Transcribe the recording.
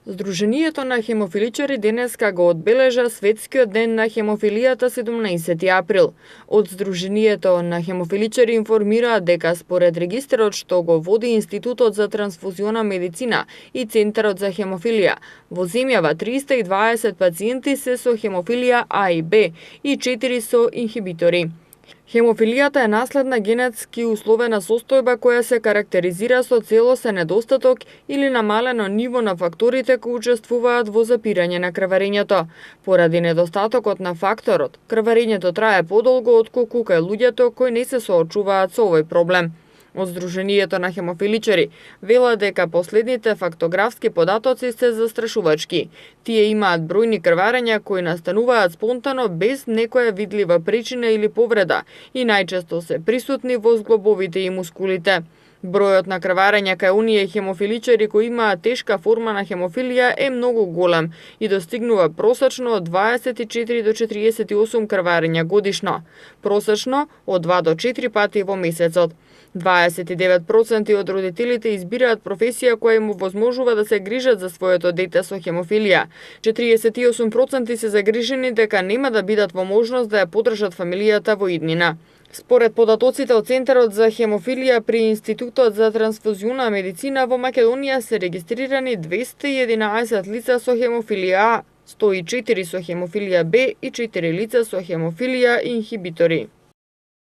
Здруженијето на хемофиличари денеска го одбележа Светскиот ден на хемофилијата 17 април. Од Здруженијето на хемофиличари информираат дека според регистарот што го води Институтот за трансфузиона медицина и Центарот за хемофилија, во земјава 320 пациенти се со хемофилија А и Б и 4 со инхибитори. Хемофилијата е наследна генетски условена состојба која се карактеризира со целосен недостаток или намалено ниво на факторите кои учествуваат во запирање на крварењето. Поради недостатокот на факторот, крварењето трае подолго отколку кај луѓето кои не се соочуваат со овој проблем. Од Здруженијето на хемофиличари велат дека последните фактографски податоци се застрашувачки. Тие имаат бројни крварења кои настануваат спонтано без некоја видлива причина или повреда и најчесто се присутни во зглобовите и мускулите. Бројот на крварења кај оние хемофиличари кои имаат тешка форма на хемофилија е многу голем и достигнува просечно од 24 до 48 крварења годишно, просечно од 2 до 4 пати во месецот. 29% од родителите избираат професија која им овозможува да се грижат за своето дете со хемофилија. 48% се загрижени дека нема да бидат во можност да ја поддржат фамилијата во иднина. Според податоците од Центарот за хемофилија при Институтот за трансфузиона медицина во Македонија се регистрирани 211 лица со хемофилија А, 104 со хемофилија Б и 4 лица со хемофилија инхибитори.